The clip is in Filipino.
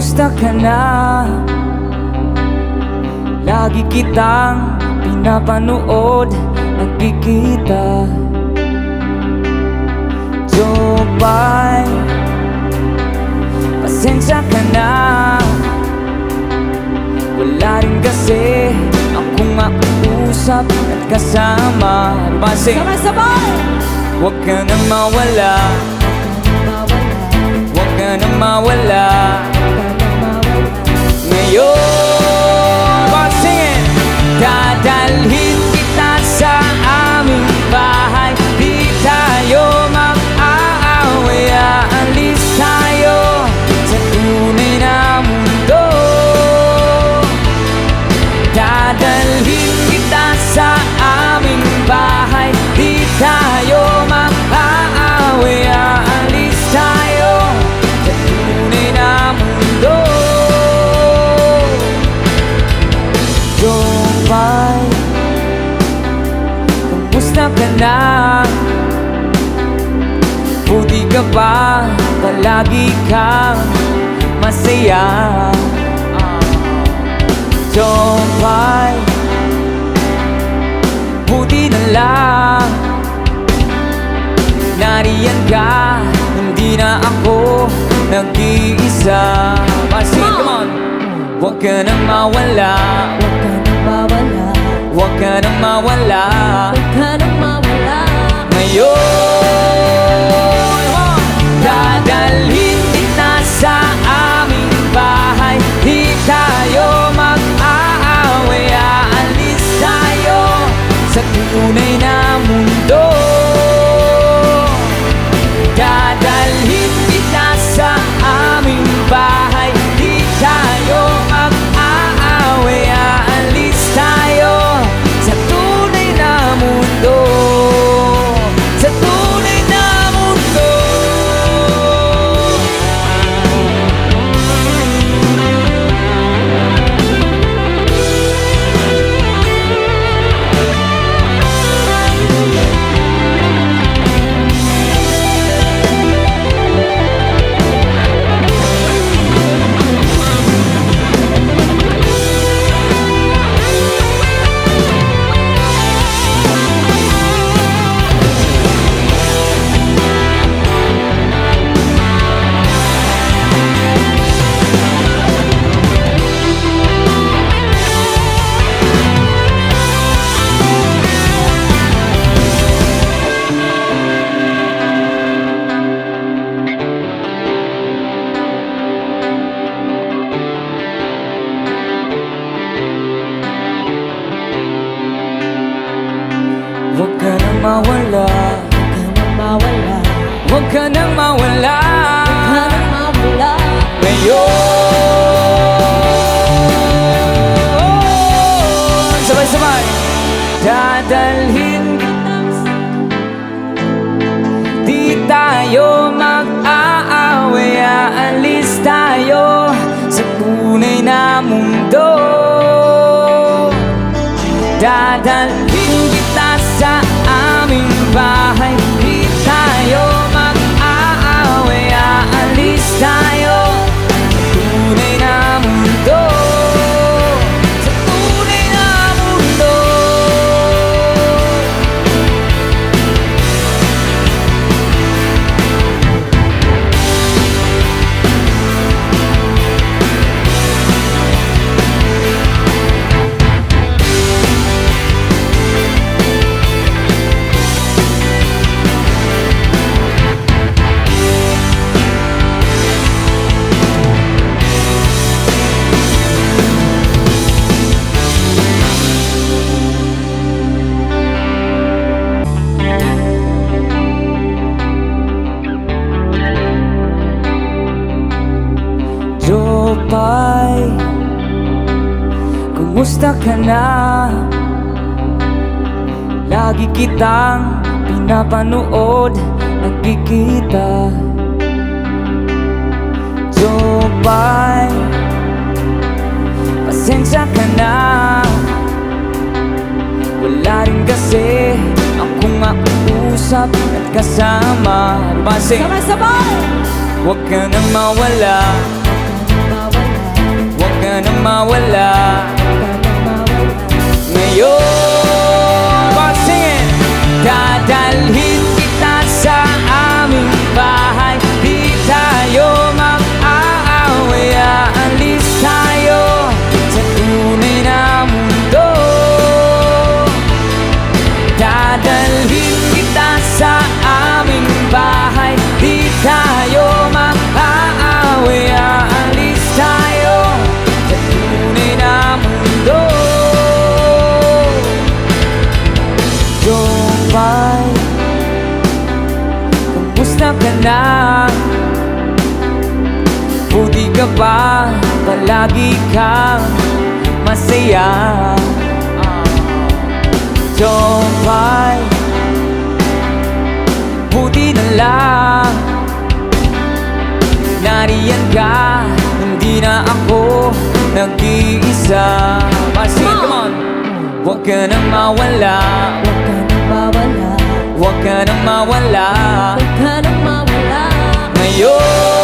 Kumusta ka na? Lagi kitang pinapanood, nagkikita. Jopay, pasensya ka na. Wala rin kasi akong makausap at kasama. Sabay-sabay! Huwag ka nang mawala, huwag ka nang mawala. Ngayon, singin! Dadalhin kita sa aming bahay, di tayo mag-aaway. Aalis tayo sa tunay na mundo. Dadalhin kita sa aming bahay, di tayo mag-aaway. Aalis tayo sa tunay na mundo. Jopay, kumusta ka na? Buti ka ba? Palagi kang masaya. Jopay, buti na lang nariyan ka, hindi na ako nag-iisa. Come on! Huwag ka nang mawala, huwag ka nang mawala. Ngayon, dadalhin kita sa aming bahay, di tayo mag-aaway. Aalis tayo sa tunay na mundo. Dadalhin kita sa aming bahay, di tayo mag-aaway. Aalis tayo sa tunay na mundo. Sa tunay na mundo. Huwag ka nang mawala, huwag ka nang mawala. Ngayon, sabay-sabay. Dadalhin kita, di tayo mag-aaway. Aalis tayo sa tunay na mundo. Dadalhin kita sa aming bahay, di tayo mag-aaway. Aalis tayo sa tunay na mundo. Sa tunay na mundo. Jopay, kumusta ka na? Lagi kitang pinapanood, nagkikita. Jopay, pasensya ka na. Wala rin kasi akong makausap at kasama. Sabay-sabay! Huwag ka nang mawala, ka nang mawala. Ngayon, come on, sing it! Dadalhin kita sa aming bahay, di tayo mag-aaway, aalis tayo sa tunay na mundo. Dadalhin kita sa aming bahay, di tayo mag-aaway, aalis tayo sa tunay na mundo. Jopay, kamusta ka na? Buti ka ba? Palagi kang masaya. Jopay, buti na lang nariyan ka, hindi na ako nag-iisa. Come on! Huwag ka nang mawala, huwag ka nang mawala, Huwag ka nang mawala. ngayon.